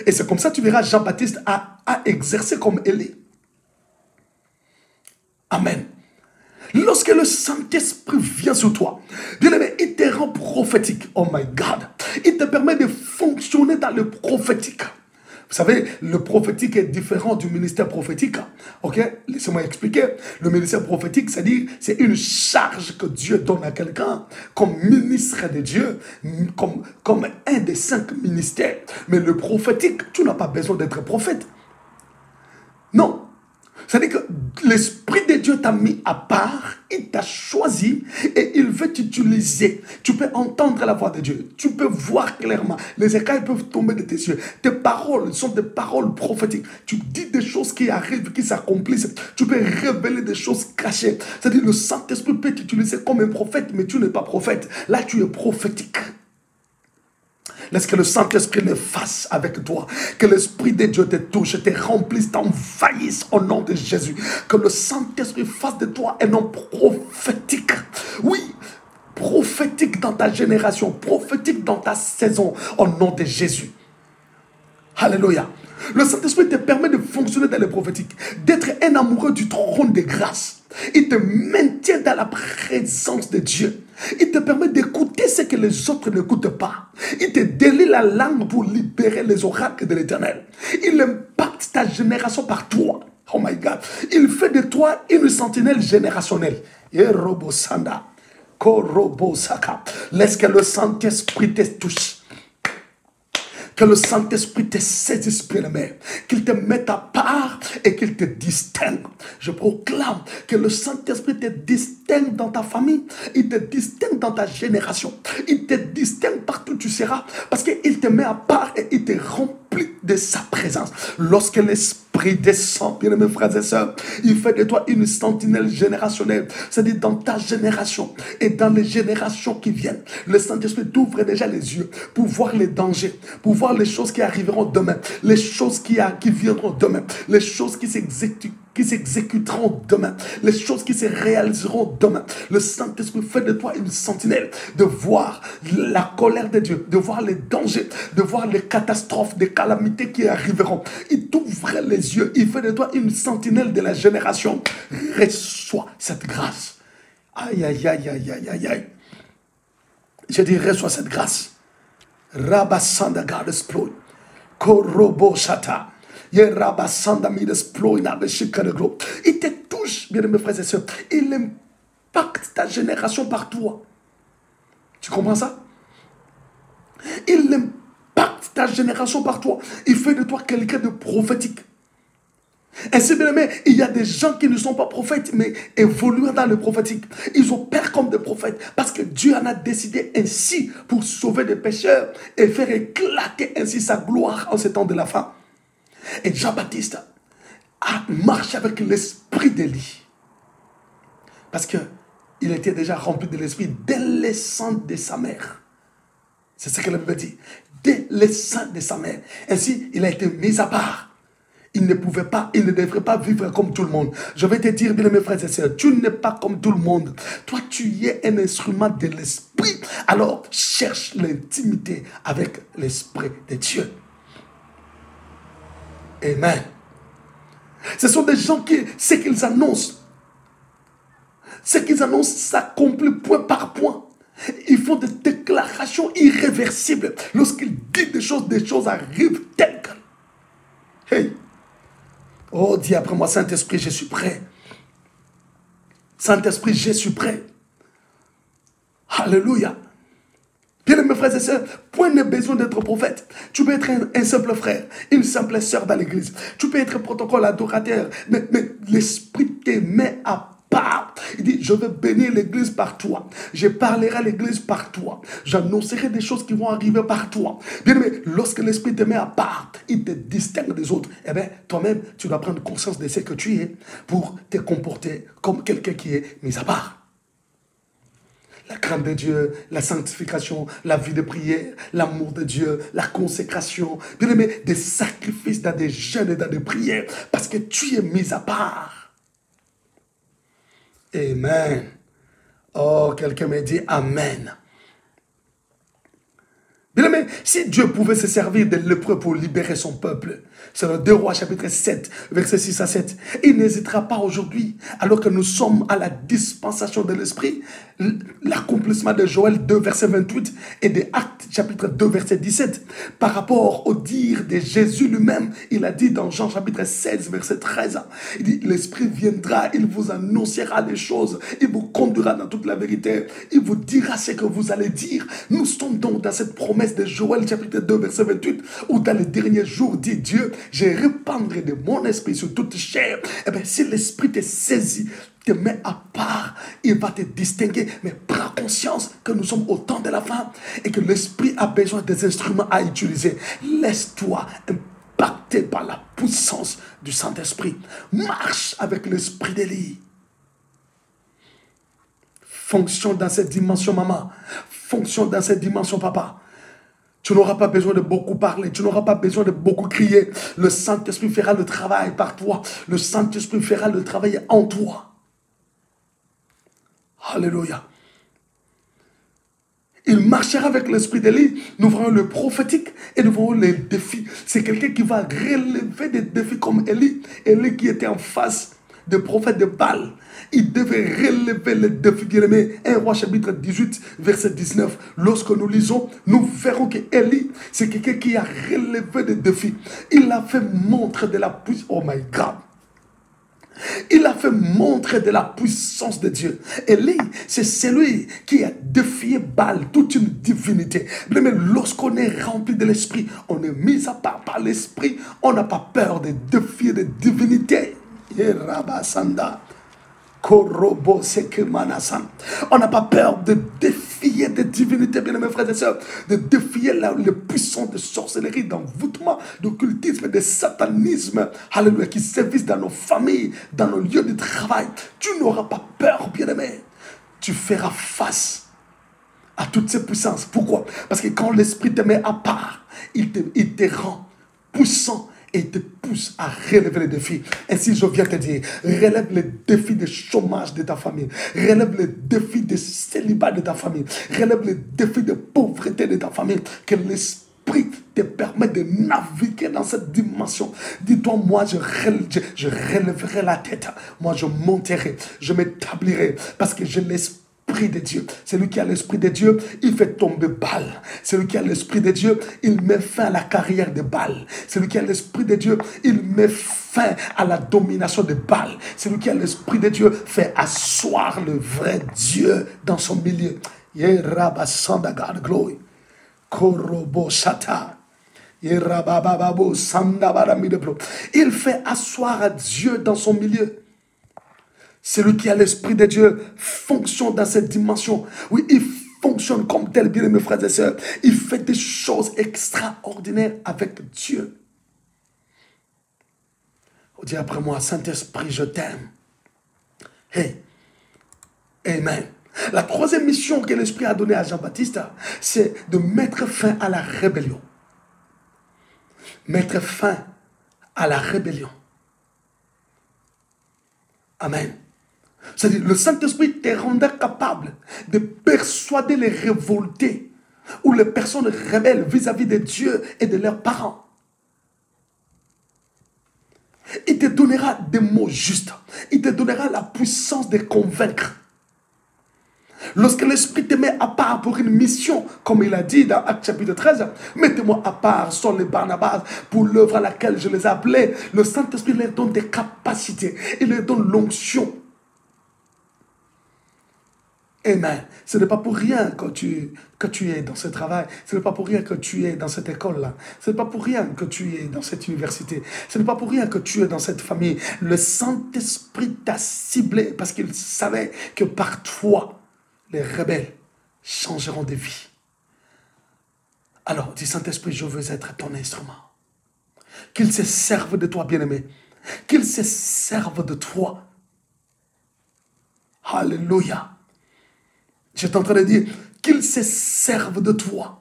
Et c'est comme ça que tu verras Jean-Baptiste a exercé comme Élie. Amen. Lorsque le Saint-Esprit vient sur toi, bien aimé, il te rend prophétique. Oh my God. Il te permet de fonctionner dans le prophétique. Vous savez, le prophétique est différent du ministère prophétique. Ok? Laissez-moi expliquer. Le ministère prophétique, c'est-à-dire, c'est une charge que Dieu donne à quelqu'un comme ministre de Dieu, comme un des 5 ministères. Mais le prophétique, tu n'as pas besoin d'être prophète. Non. C'est-à-dire que l'Esprit de Dieu t'a mis à part, il t'a choisi et il veut t'utiliser. Tu peux entendre la voix de Dieu, tu peux voir clairement, les écailles peuvent tomber de tes yeux. Tes paroles sont des paroles prophétiques. Tu dis des choses qui arrivent, qui s'accomplissent. Tu peux révéler des choses cachées. C'est-à-dire que le Saint-Esprit peut t'utiliser comme un prophète, mais tu n'es pas prophète. Là, tu es prophétique. Laisse que le Saint-Esprit le fasse avec toi. Que l'Esprit de Dieu te touche, te remplisse, t'envahisse au nom de Jésus. Que le Saint-Esprit fasse de toi un homme prophétique. Oui, prophétique dans ta génération, prophétique dans ta saison, au nom de Jésus. Alléluia. Le Saint-Esprit te permet de fonctionner dans le prophétique, d'être un amoureux du trône de grâce. Il te maintient dans la présence de Dieu. Il te permet d'écouter ce que les autres n'écoutent pas. Il te délie la langue pour libérer les oracles de l'Éternel. Il impacte ta génération par toi. Oh my God. Il fait de toi une sentinelle générationnelle. Laisse que le Saint-Esprit te touche. Que le Saint-Esprit te saisisse, bien-aimé, qu'il te mette à part et qu'il te distingue. Je proclame que le Saint-Esprit te distingue dans ta famille, il te distingue dans ta génération, il te distingue partout où tu seras, parce qu'il te met à part et il te remplit de sa présence. Lorsque l'Esprit descend, bien-aimés frères et sœurs, il fait de toi une sentinelle générationnelle, c'est-à-dire dans ta génération et dans les générations qui viennent. Le Saint-Esprit t'ouvre déjà les yeux pour voir les dangers, pour voir les choses qui arriveront demain, les choses qui viendront demain, les choses qui s'exécuteront demain, les choses qui se réaliseront demain. Le Saint-Esprit fait de toi une sentinelle, de voir la colère de Dieu, de voir les dangers, de voir les catastrophes, les calamités qui arriveront. Il t'ouvre les yeux, il fait de toi une sentinelle de la génération. Reçois cette grâce. Aïe, aïe, aïe, aïe, aïe, aïe, aïe. Je dis, reçois cette grâce. Rabasanda God exploit. Korobo Shata. Yerabasanda me exploit na beshika de gros. Il te touche, bien mes frères et sœurs. Il impacte ta génération par toi. Tu comprends ça? Il impacte ta génération par toi. Il fait de toi quelqu'un de prophétique. Ainsi, bien aimé, il y a des gens qui ne sont pas prophètes, mais évoluent dans le prophétique. Ils opèrent comme des prophètes parce que Dieu en a décidé ainsi pour sauver des pécheurs et faire éclater ainsi sa gloire en ces temps de la fin. Et Jean-Baptiste a marché avec l'esprit d'Élie parce qu'il était déjà rempli de l'esprit dès le sang de sa mère. C'est ce que la Bible dit. Dès le sang de sa mère. Ainsi, il a été mis à part. Il ne pouvait pas, il ne devrait pas vivre comme tout le monde. Je vais te dire, bien mes frères et sœurs, tu n'es pas comme tout le monde. Toi, tu es un instrument de l'esprit. Alors, cherche l'intimité avec l'esprit de Dieu. Amen. Ce sont des gens qui, ce qu'ils annoncent s'accomplit point par point. Ils font des déclarations irréversibles. Lorsqu'ils disent des choses arrivent telles que... Hey! Oh, dis après moi, Saint-Esprit, je suis prêt. Saint-Esprit, je suis prêt. Alléluia. Bien mes frères et sœurs, point n'est besoin d'être prophète. Tu peux être un simple frère, une simple sœur dans l'église. Tu peux être protocole adorateur, mais l'Esprit te met à part. Il dit, je vais bénir l'église par toi. Je parlerai à l'église par toi. J'annoncerai des choses qui vont arriver par toi. Bien aimé, lorsque l'Esprit te met à part, il te distingue des autres. Eh bien, toi-même, tu dois prendre conscience de ce que tu es pour te comporter comme quelqu'un qui est mis à part. La crainte de Dieu, la sanctification, la vie de prière, l'amour de Dieu, la consécration. Bien aimé, des sacrifices dans des jeûnes et dans des prières. Parce que tu es mis à part. Amen. Oh, quelqu'un me dit Amen. Bien aimé, si Dieu pouvait se servir de lépreux pour libérer son peuple, c'est le 2 Rois chapitre 7, verset 6 à 7. Il n'hésitera pas aujourd'hui, alors que nous sommes à la dispensation de l'Esprit, l'accomplissement de Joël 2, verset 28 et de Actes chapitre 2, verset 17. Par rapport au dire de Jésus lui-même, il a dit dans Jean chapitre 16, verset 13, il dit, l'Esprit viendra, il vous annoncera les choses, il vous conduira dans toute la vérité, il vous dira ce que vous allez dire. Nous sommes donc dans cette promesse de Joël chapitre 2, verset 28, où dans les derniers jours, dit Dieu, je répandrai de mon esprit sur toute chair. Eh bien, si l'esprit te saisit, te met à part, il va te distinguer. Mais prends conscience que nous sommes au temps de la fin et que l'esprit a besoin des instruments à utiliser. Laisse-toi impacter par la puissance du Saint-Esprit. Marche avec l'esprit d'Élie. Fonction dans cette dimension, maman. Fonction dans cette dimension, papa. Tu n'auras pas besoin de beaucoup parler. Tu n'auras pas besoin de beaucoup crier. Le Saint-Esprit fera le travail par toi. Le Saint-Esprit fera le travail en toi. Alléluia. Il marchera avec l'esprit d'Élie. Nous verrons le prophétique et nous verrons les défis. C'est quelqu'un qui va relever des défis comme Élie. Élie qui était en face des prophètes de Baal. Il devait relever les défis, bien aimés. 1 Roi chapitre 18, verset 19. Lorsque nous lisons, nous verrons que Élie, c'est quelqu'un qui a relevé des défis. Il a fait montre de la puissance. Oh my God. Il a fait montre de la puissance de Dieu. Élie, c'est celui qui a défié Baal, toute une divinité. Mais lorsqu'on est rempli de l'esprit, on est mis à part par l'esprit, on n'a pas peur de défier des divinités. On n'a pas peur de défier des divinités, bien mes frères et sœurs, de défier les puissances de sorcellerie, d'envoûtement, d'occultisme, de satanisme, alléluia, qui sévissent dans nos familles, dans nos lieux de travail. Tu n'auras pas peur, bien aimé. Tu feras face à toutes ces puissances. Pourquoi? Parce que quand l'esprit te met à part, il te rend puissant et te pousse à relever les défis. Ainsi, je viens te dire, relève les défis de chômage de ta famille, relève les défis de célibat de ta famille, relève les défis de pauvreté de ta famille, que l'esprit te permet de naviguer dans cette dimension. Dis-toi, moi, je relèverai la tête, moi, je monterai, je m'établirai, parce que je l'esprit de Dieu. Celui qui a l'esprit de Dieu, il fait tomber Baal. Celui qui a l'esprit de Dieu, il met fin à la carrière de Baal. Celui qui a l'esprit de Dieu, il met fin à la domination de Baal. Celui qui a l'esprit de Dieu fait asseoir le vrai Dieu dans son milieu. Glory. Korobo Shata. Il fait asseoir Dieu dans son milieu. Celui qui a l'Esprit de Dieu fonctionne dans cette dimension. Oui, il fonctionne comme tel, bien mes frères et sœurs. Il fait des choses extraordinaires avec Dieu. On dit après moi, Saint-Esprit, je t'aime. Hey, amen. La troisième mission que l'Esprit a donnée à Jean-Baptiste, c'est de mettre fin à la rébellion. Mettre fin à la rébellion. Amen. C'est-à-dire, le Saint-Esprit te rendra capable de persuader les révoltés ou les personnes rebelles vis-à-vis de Dieu et de leurs parents. Il te donnera des mots justes. Il te donnera la puissance de convaincre. Lorsque l'Esprit te met à part pour une mission, comme il a dit dans Actes chapitre 13, mettez-moi à part, Saul et Barnabas, pour l'œuvre à laquelle je les ai appelés. Le Saint-Esprit leur donne des capacités. Il leur donne l'onction. Amen. Ce n'est pas pour rien que tu es dans ce travail. Ce n'est pas pour rien que tu es dans cette école-là. Ce n'est pas pour rien que tu es dans cette université. Ce n'est pas pour rien que tu es dans cette famille. Le Saint-Esprit t'a ciblé parce qu'il savait que par toi, les rebelles changeront de vie. Alors, dis Saint-Esprit, je veux être ton instrument. Qu'il se serve de toi, bien-aimé. Qu'il se serve de toi. Alléluia. J'étais en train de dire qu'ils se servent de toi.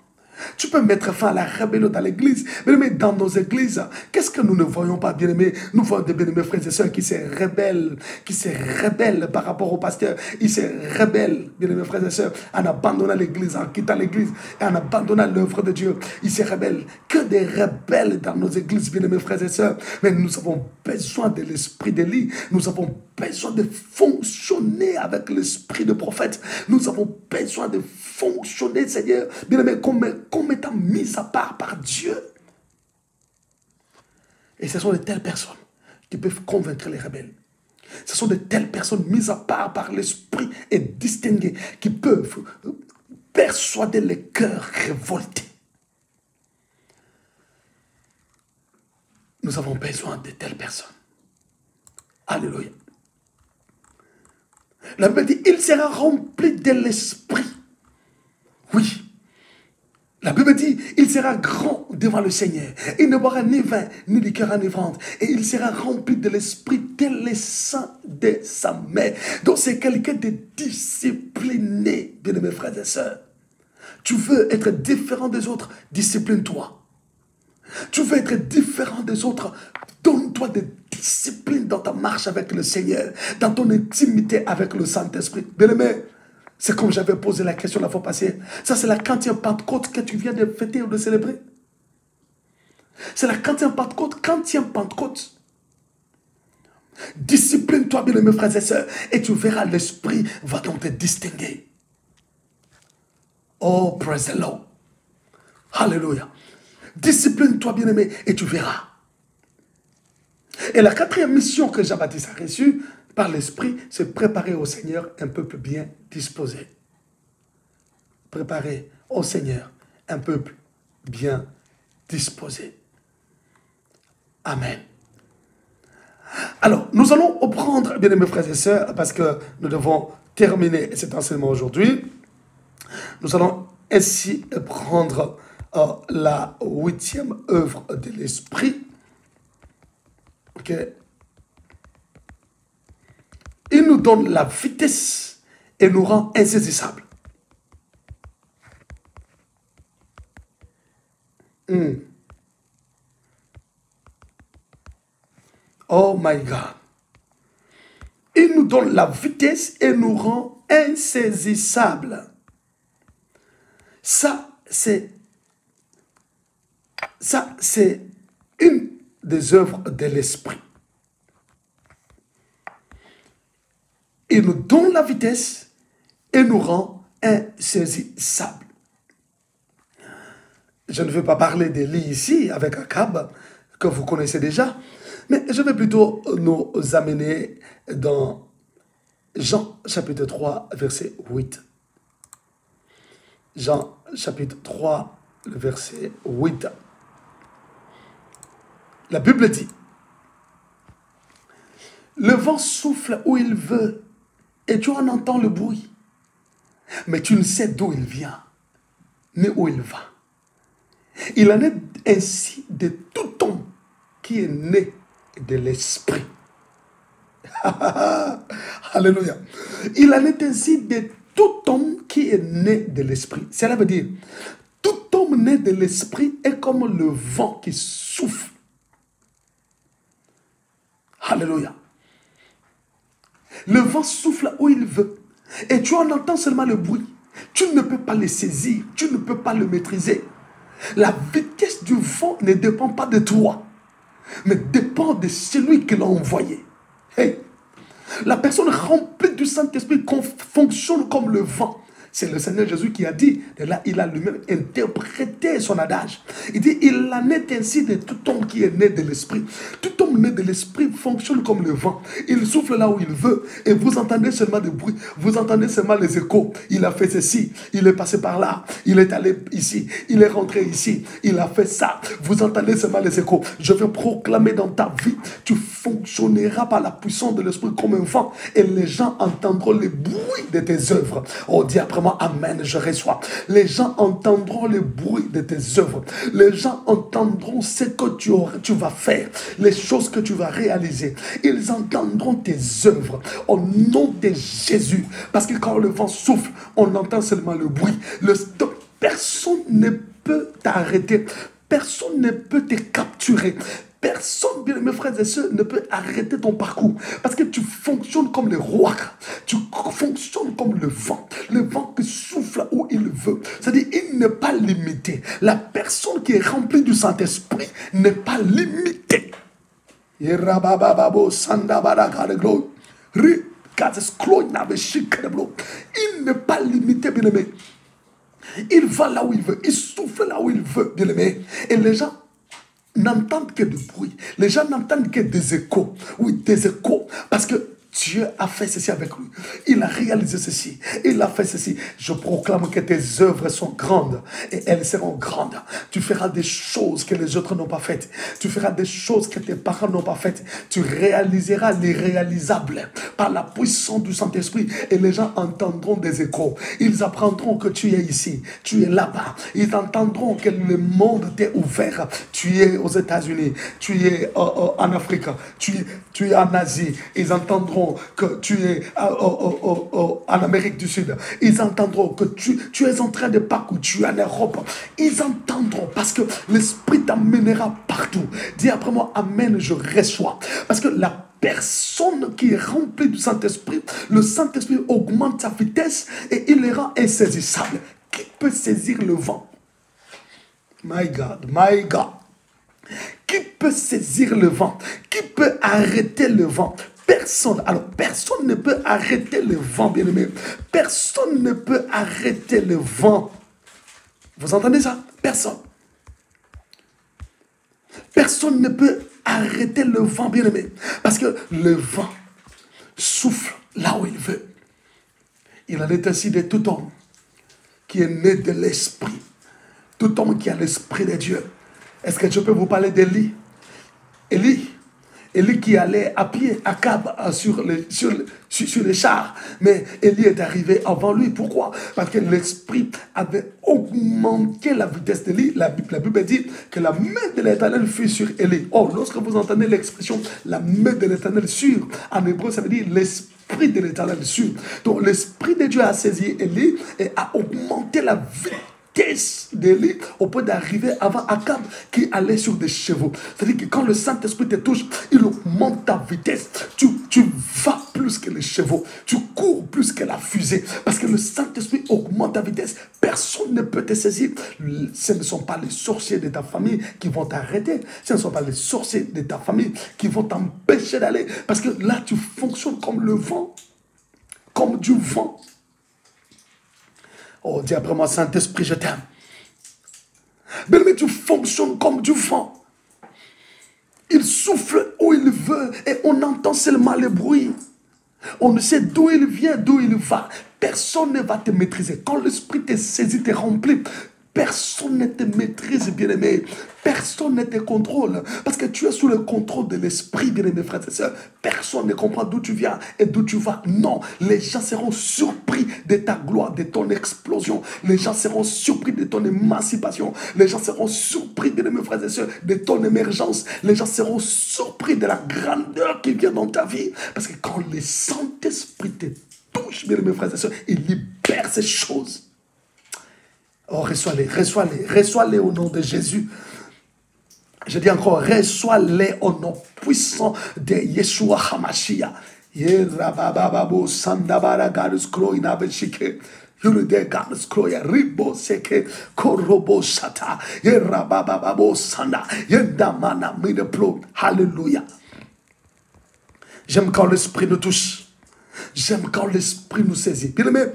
Tu peux mettre fin à la rébellion dans l'église. Mais dans nos églises, qu'est-ce que nous ne voyons pas, bien-aimés? Nous voyons des bien-aimés frères et sœurs qui se rebellent par rapport au pasteur. Ils se rebellent, bien-aimés frères et sœurs, en abandonnant l'église, en quittant l'église et en abandonnant l'œuvre de Dieu. Ils se rebellent. Que des rebelles dans nos églises, bien-aimés frères et sœurs. Mais nous avons besoin de l'esprit d'Élie. Nous avons besoin de fonctionner avec l'esprit de prophète. Nous avons besoin de fonctionner, Seigneur, bien-aimé, comme étant mis à part par Dieu. Et ce sont de telles personnes qui peuvent convaincre les rebelles. Ce sont de telles personnes mises à part par l'esprit et distinguées qui peuvent persuader les cœurs révoltés. Nous avons besoin de telles personnes. Alléluia. La Bible dit, il sera rempli de l'esprit. Oui. La Bible dit, il sera grand devant le Seigneur. Il ne boira ni vin, ni liqueur enivrante. Et il sera rempli de l'esprit tel le sang de sa mère. Donc c'est quelqu'un de discipliné, bien mes frères et sœurs. Tu veux être différent des autres, discipline-toi. Tu veux être différent des autres, donne-toi des disciplines dans ta marche avec le Seigneur, dans ton intimité avec le Saint-Esprit. Bien-aimé, c'est comme j'avais posé la question la fois passée. Ça, c'est la 40e Pentecôte que tu viens de fêter ou de célébrer. C'est la 40e Pentecôte. Discipline-toi, bien, mes frères et sœurs, et tu verras l'Esprit va donc te distinguer. Oh, praise the Lord. Alléluia. Discipline-toi, bien-aimé, et tu verras. Et la 4e mission que Jean-Baptiste a reçue par l'Esprit, c'est préparer au Seigneur un peuple bien disposé. Préparer au Seigneur un peuple bien disposé. Amen. Alors, nous allons reprendre, bien aimés frères et sœurs, parce que nous devons terminer cet enseignement aujourd'hui. Nous allons ainsi prendre la 8e œuvre de l'Esprit. Ok. Il nous donne la vitesse et nous rend insaisissables. Oh my God. Il nous donne la vitesse et nous rend insaisissables. Ça, c'est une des œuvres de l'Esprit. Il nous donne la vitesse et nous rend insaisissables. Je ne veux pas parler d'Élie ici avec Akab, que vous connaissez déjà, mais je vais plutôt nous amener dans Jean chapitre 3, verset 8. Jean chapitre 3, verset 8. La Bible dit, le vent souffle où il veut et tu en entends le bruit. Mais tu ne sais d'où il vient, ni où il va. Il en est ainsi de tout homme qui est né de l'esprit. Alléluia. Il en est ainsi de tout homme qui est né de l'esprit. Cela veut dire, tout homme né de l'esprit est comme le vent qui souffle. Alléluia. Le vent souffle où il veut. Et tu en entends seulement le bruit. Tu ne peux pas le saisir. Tu ne peux pas le maîtriser. La vitesse du vent ne dépend pas de toi, mais dépend de celui qui l'a envoyé. Hey. La personne remplie du Saint-Esprit fonctionne comme le vent. C'est le Seigneur Jésus qui a dit, et là il a lui-même interprété son adage. Il dit, il en est ainsi de tout homme qui est né de l'esprit. Tout homme né de l'esprit fonctionne comme le vent. Il souffle là où il veut et vous entendez seulement des bruits, vous entendez seulement les échos. Il a fait ceci, il est passé par là, il est allé ici, il est rentré ici, il a fait ça. Vous entendez seulement les échos. Je vais proclamer dans ta vie, tu fonctionneras par la puissance de l'esprit comme un vent et les gens entendront les bruits de tes œuvres. Oh, dis après moi, amen, je reçois. Les gens entendront le bruit de tes œuvres. Les gens entendront ce que tu vas faire, les choses que tu vas réaliser. Ils entendront tes œuvres au nom de Jésus. Parce que quand le vent souffle, on entend seulement le bruit. Personne ne peut t'arrêter. Personne ne peut te capturer. Personne, bien mes frères et sœurs, ne peut arrêter ton parcours. Parce que tu fonctionnes comme le roi. Tu fonctionnes comme le vent. Le vent qui souffle où il veut. C'est-à-dire, il n'est pas limité. La personne qui est remplie du Saint-Esprit n'est pas limitée. Il n'est pas limité, bien aimé. Il va là où il veut. Il souffle là où il veut, bien aimé. Et les gens n'entendent que du bruit. Les gens n'entendent que des échos. Oui, des échos. Parce que Dieu a fait ceci avec lui. Il a réalisé ceci. Il a fait ceci. Je proclame que tes œuvres sont grandes et elles seront grandes. Tu feras des choses que les autres n'ont pas faites. Tu feras des choses que tes parents n'ont pas faites. Tu réaliseras l'irréalisable par la puissance du Saint-Esprit et les gens entendront des échos. Ils apprendront que tu es ici. Tu es là-bas. Ils entendront que le monde t'est ouvert. Tu es aux États-Unis. Tu es en Afrique. Tu es en Asie. Ils entendront que tu es en Amérique du Sud. Ils entendront que tu es en train de parcourir, tu es en Europe. Ils entendront parce que l'Esprit t'amènera partout. Dis après moi, amen, je reçois. Parce que la personne qui est remplie du Saint-Esprit, le Saint-Esprit augmente sa vitesse et il les rend insaisissables. Qui peut saisir le vent? My God, my God. Qui peut saisir le vent? Qui peut arrêter le vent? Personne. Alors, personne ne peut arrêter le vent, bien-aimé. Personne ne peut arrêter le vent. Vous entendez ça? Personne. Personne ne peut arrêter le vent, bien-aimé. Parce que le vent souffle là où il veut. Il en est ainsi de tout homme qui est né de l'esprit. Tout homme qui a l'esprit de Dieu. Est-ce que je peux vous parler d'Élie? Élie qui allait à pied, à Cab, sur les chars. Mais Élie est arrivé avant lui. Pourquoi? Parce que l'Esprit avait augmenté la vitesse d'Élie. La Bible dit que la main de l'Éternel fut sur Élie. Oh, lorsque vous entendez l'expression la main de l'Éternel sur, en hébreu, ça veut dire l'Esprit de l'Éternel sur. Donc, l'Esprit de Dieu a saisi Élie et a augmenté la vitesse d'Élie au point d'arriver avant Akab qui allait sur des chevaux. C'est-à-dire que quand le Saint-Esprit te touche, il augmente ta vitesse. Tu vas plus que les chevaux. Tu cours plus que la fusée. Parce que le Saint-Esprit augmente ta vitesse. Personne ne peut te saisir. Ce ne sont pas les sorciers de ta famille qui vont t'arrêter. Ce ne sont pas les sorciers de ta famille qui vont t'empêcher d'aller. Parce que là, tu fonctionnes comme le vent. Comme du vent. Oh, dis après moi, Saint-Esprit, je t'aime. Mais tu fonctionnes comme du vent. Il souffle où il veut et on entend seulement le bruit. On ne sait d'où il vient, d'où il va. Personne ne va te maîtriser. Quand l'Esprit te saisit, te remplit, Personne ne te maîtrise, bien-aimé. Personne ne te contrôle. Parce que tu es sous le contrôle de l'esprit, bien-aimé, frères et sœurs. Personne ne comprend d'où tu viens et d'où tu vas. Non, les gens seront surpris de ta gloire, de ton explosion. Les gens seront surpris de ton émancipation. Les gens seront surpris, bien-aimé, frères et sœurs, de ton émergence. Les gens seront surpris de la grandeur qui vient dans ta vie. Parce que quand le Saint-Esprit te touche, bien-aimé, frères et sœurs, il libère ces choses. Oh, reçois-les, reçois-les, reçois-les au nom de Jésus. Je dis encore, reçois-les au nom puissant de Yeshua HaMashiach. Yerabababo sandabara gadus kroina beshike. Yulude gadus kroya ribo seke korobo shata. Yerabababo sanda. Yendamana mideplo. Hallelujah. J'aime quand l'esprit nous touche. J'aime quand l'esprit nous saisit. Bien aimé,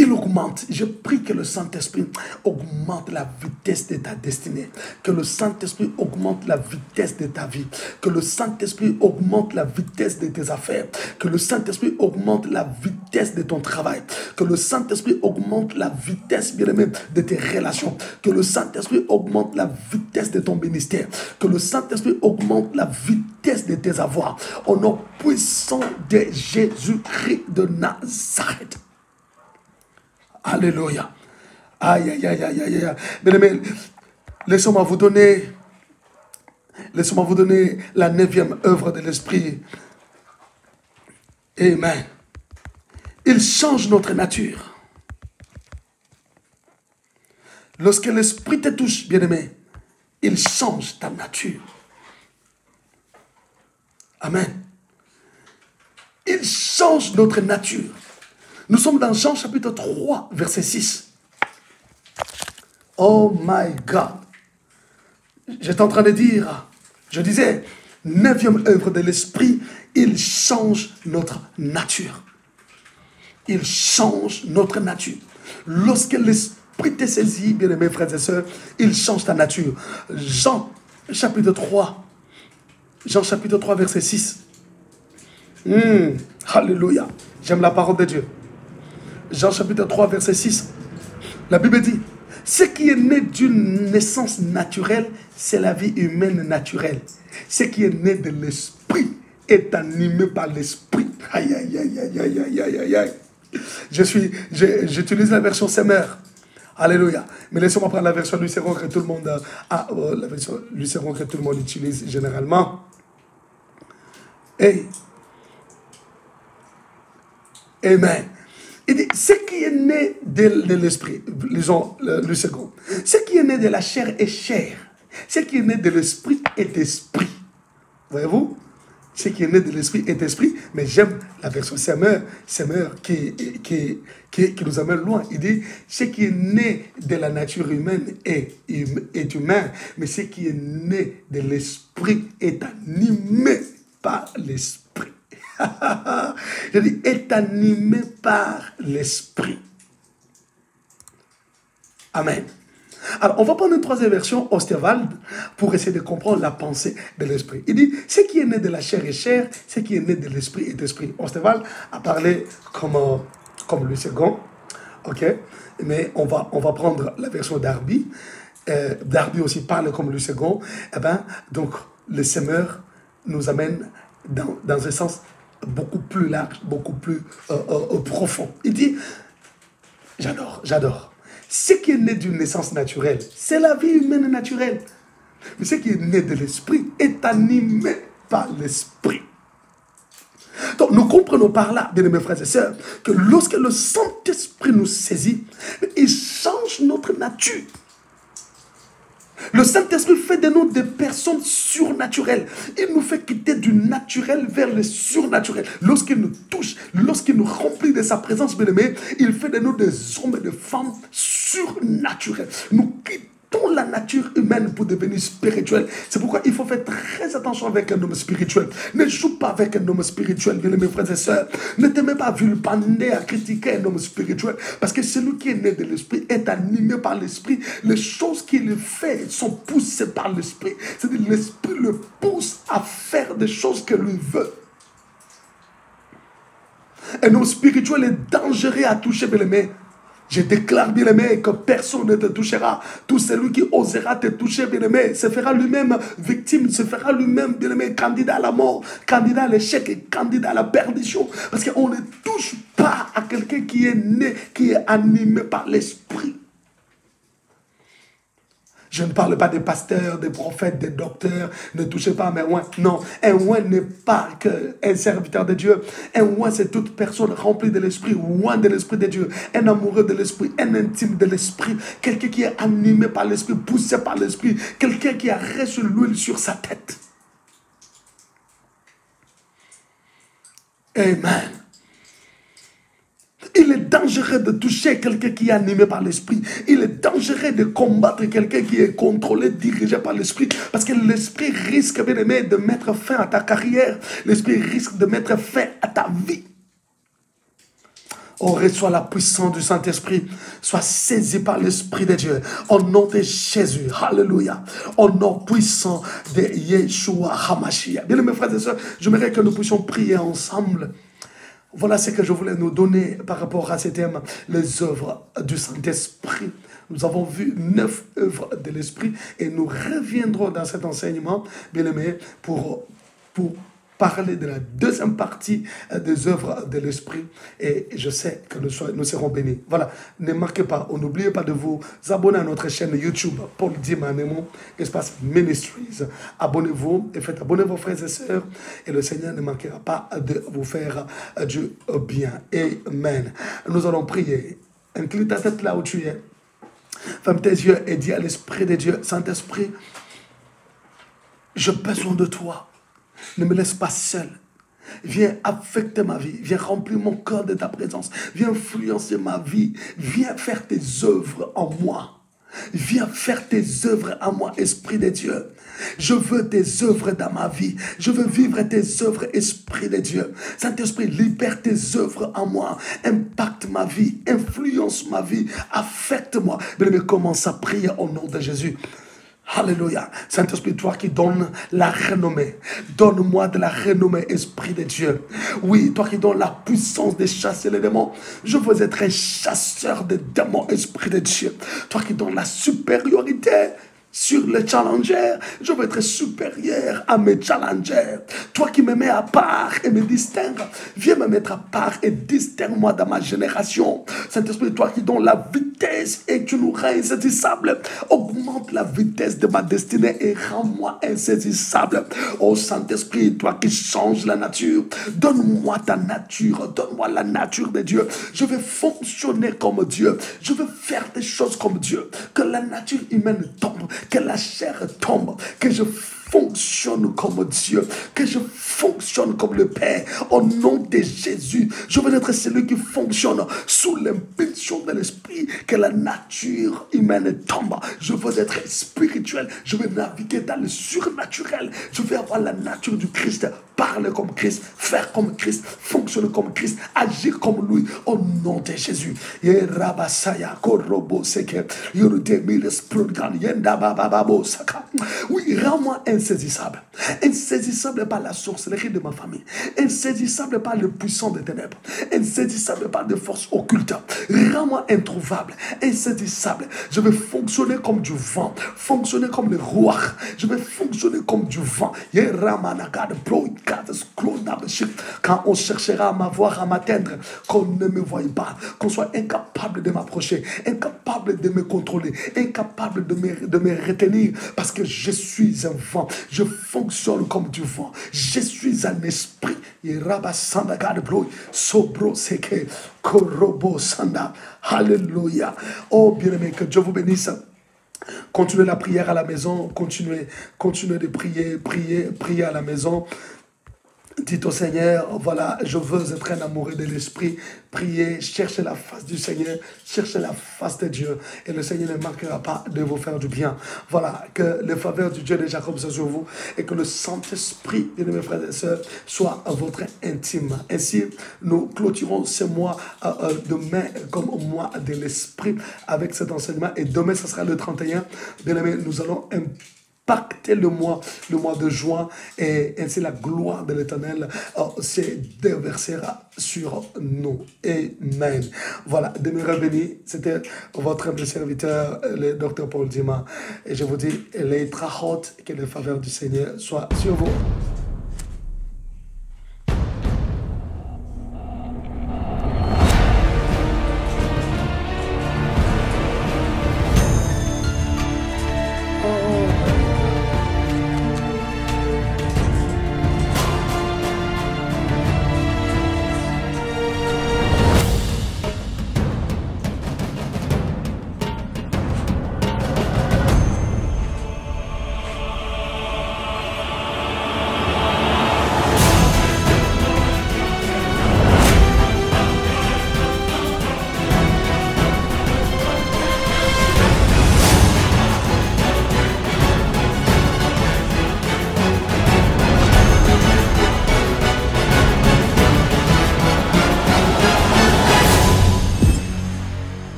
il augmente. Je prie que le Saint-Esprit augmente la vitesse de ta destinée. Que le Saint-Esprit augmente la vitesse de ta vie. Que le Saint-Esprit augmente la vitesse de tes affaires. Que le Saint-Esprit augmente la vitesse de ton travail. Que le Saint-Esprit augmente la vitesse, bien aimé, de tes relations. Que le Saint-Esprit augmente la vitesse de ton ministère. Que le Saint-Esprit augmente la vitesse de tes avoirs. Au nom puissant de Jésus-Christ de Nazareth. Alléluia. Aïe, aïe, aïe, aïe, aïe. Bien-aimés, laissez-moi vous donner la 9e œuvre de l'Esprit. Amen. Il change notre nature. Lorsque l'Esprit te touche, bien-aimé, il change ta nature. Amen. Il change notre nature. Nous sommes dans Jean chapitre 3, verset 6. Oh my God. J'étais en train de dire, je disais, 9e œuvre de l'Esprit, il change notre nature. Il change notre nature. Lorsque l'Esprit te saisit, bien aimés frères et sœurs, il change ta nature. Jean chapitre 3, verset 6. Alléluia. J'aime la parole de Dieu. Jean chapitre 3, verset 6. La Bible dit, ce qui est né d'une naissance naturelle, c'est la vie humaine naturelle. Ce qui est né de l'esprit est animé par l'esprit. Aïe, aïe, aïe, aïe, aïe, aïe, aïe, aïe, aïe. J'utilise la version Semeur. Alléluia. Mais laissez-moi prendre la version Lucéron que tout le monde la version Lucéron que tout le monde utilise généralement. Hey. Amen. Il dit, ce qui est né de l'esprit, lisons le second, ce qui est né de la chair est chair, ce qui est né de l'esprit est esprit. Voyez-vous? Ce qui est né de l'esprit est esprit, mais j'aime la version Semeur qui nous amène loin. Il dit, ce qui est né de la nature humaine est humain, mais ce qui est né de l'esprit est animé par l'esprit. Je dis, est animé par l'esprit. Amen. Alors, on va prendre une troisième version, Ostewald, pour essayer de comprendre la pensée de l'esprit. Il dit, ce qui est né de la chair est chair, ce qui est né de l'esprit est esprit. Ostewald a parlé comme le second, ok? Mais on va prendre la version Darby. Darby aussi parle comme le second. Eh bien, donc, le Semeur nous amène dans un sens beaucoup plus large, beaucoup plus profond. Il dit, j'adore. Ce qui est né d'une naissance naturelle, c'est la vie humaine naturelle. Mais ce qui est né de l'esprit est animé par l'esprit. Donc nous comprenons par là, bien aimés frères et sœurs, que lorsque le Saint-Esprit nous saisit, il change notre nature. Le Saint-Esprit fait de nous des personnes surnaturelles. Il nous fait quitter du naturel vers le surnaturel. Lorsqu'il nous touche, lorsqu'il nous remplit de sa présence, bien-aimés, il fait de nous des hommes et des femmes surnaturels. Nous quittons la nature humaine pour devenir spirituel. C'est pourquoi il faut faire très attention avec un homme spirituel. Ne joue pas avec un homme spirituel, bien aimés frères et sœurs. Ne te mets pas à vilipender, à critiquer un homme spirituel. Parce que celui qui est né de l'esprit est animé par l'esprit. Les choses qu'il fait sont poussées par l'esprit. C'est-à-dire l'esprit le pousse à faire des choses que lui veut. Un homme spirituel est dangereux à toucher, bien aimés. Je déclare, bien-aimé, que personne ne te touchera. Tout celui qui osera te toucher, bien-aimé, se fera lui-même victime, se fera lui-même, bien-aimé, candidat à la mort, candidat à l'échec et candidat à la perdition. Parce qu'on ne touche pas à quelqu'un qui est né, qui est animé par l'esprit. Je ne parle pas des pasteurs, des prophètes, des docteurs. Ne touchez pas à mes oins. Non, un oint n'est pas qu'un serviteur de Dieu. Un oint, c'est toute personne remplie de l'esprit, oint de l'esprit de Dieu. Un amoureux de l'esprit, un intime de l'esprit. Quelqu'un qui est animé par l'esprit, poussé par l'esprit. Quelqu'un qui a reçu l'huile sur sa tête. Amen. Il est dangereux de toucher quelqu'un qui est animé par l'esprit. Il est dangereux de combattre quelqu'un qui est contrôlé, dirigé par l'esprit. Parce que l'esprit risque, bien aimé, de mettre fin à ta carrière. L'esprit risque de mettre fin à ta vie. On reçoit la puissance du Saint-Esprit. Sois saisi par l'Esprit de Dieu. Au nom de Jésus. Alléluia. Au nom puissant de Yeshua HaMashiach. Bien mes frères et sœurs, j'aimerais que nous puissions prier ensemble. Voilà ce que je voulais nous donner par rapport à ce thème, les œuvres du Saint-Esprit. Nous avons vu 9 œuvres de l'Esprit et nous reviendrons dans cet enseignement, bien aimé, pour parler de la deuxième partie des œuvres de l'Esprit. Et je sais que nous serons bénis. Voilà, ne manquez pas, n'oubliez pas de vous abonner à notre chaîne YouTube, Paul Dimanemo, Espace Ministries. Abonnez-vous et faites abonner vos frères et sœurs. Et le Seigneur ne manquera pas de vous faire du bien. Amen. Nous allons prier. Incline ta tête là où tu es. Ferme tes yeux et dis à l'Esprit de Dieu, Saint-Esprit, j'ai besoin de toi. Ne me laisse pas seul. Viens affecter ma vie. Viens remplir mon cœur de ta présence. Viens influencer ma vie. Viens faire tes œuvres en moi. Viens faire tes œuvres en moi, Esprit de Dieu. Je veux tes œuvres dans ma vie. Je veux vivre tes œuvres, Esprit de Dieu. Saint-Esprit, libère tes œuvres en moi. Impacte ma vie. Influence ma vie. Affecte-moi. Mais commence à prier au nom de Jésus. Alléluia. Saint-Esprit, toi qui donnes la renommée, donne-moi de la renommée, Esprit de Dieu. Oui, toi qui donnes la puissance de chasser les démons, je veux être un chasseur de démons, Esprit de Dieu. Toi qui donnes la supériorité sur les challengers, je veux être supérieur à mes challengers. Toi qui me mets à part et me distingue, viens me mettre à part et distingue-moi dans ma génération. Saint-Esprit, toi qui donnes la vitesse et tu nous rends insaisissables, augmente la vitesse de ma destinée et rends-moi insaisissable. Oh Saint-Esprit, toi qui changes la nature, donne-moi ta nature, donne-moi la nature de Dieu. Je veux fonctionner comme Dieu, je veux faire des choses comme Dieu, que la nature humaine tombe, que la chair tombe, que je fonctionne comme Dieu, que je fonctionne comme le Père. Au nom de Jésus, je veux être celui qui fonctionne sous l'impulsion de l'Esprit, que la nature humaine tombe. Je veux être spirituel, je veux naviguer dans le surnaturel. Je veux avoir la nature du Christ, parler comme Christ, faire comme Christ, fonctionner comme Christ, agir comme lui. Au nom de Jésus. Oui, rends-moi insaisissable. Insaisissable par la sorcellerie de ma famille. Insaisissable par le puissant des ténèbres. Insaisissable par des forces occultes. Rends-moi introuvable. Insaisissable. Je vais fonctionner comme du vent. Fonctionner comme le roi. Je vais fonctionner comme du vent. Quand on cherchera à m'avoir, à m'atteindre, qu'on ne me voie pas, qu'on soit incapable de m'approcher, incapable de me contrôler, incapable de me retenir, parce que je suis un vent, je fonctionne comme du vent, je suis un esprit. Alléluia. Oh bien-aimé, que Dieu vous bénisse. Continuez la prière à la maison, continuez de prier à la maison. Dites au Seigneur, voilà, je veux être un amoureux de l'Esprit. Priez, cherchez la face du Seigneur, cherchez la face de Dieu. Et le Seigneur ne manquera pas de vous faire du bien. Voilà, que les faveurs du Dieu de Jacob soient sur vous. Et que le Saint-Esprit, mes frères et sœurs, soit votre intime. Ainsi, nous clôturons ce mois demain comme mois de l'Esprit avec cet enseignement. Et demain, ce sera le 31. Bien aimé, nous allons impacter le mois de juin et ainsi la gloire de l'Éternel se déversera sur nous. Amen. Voilà, demeurez bénis. C'était votre humble serviteur, le docteur Paul Dima. Et je vous dis, les trachot, que les faveurs du Seigneur soient sur vous.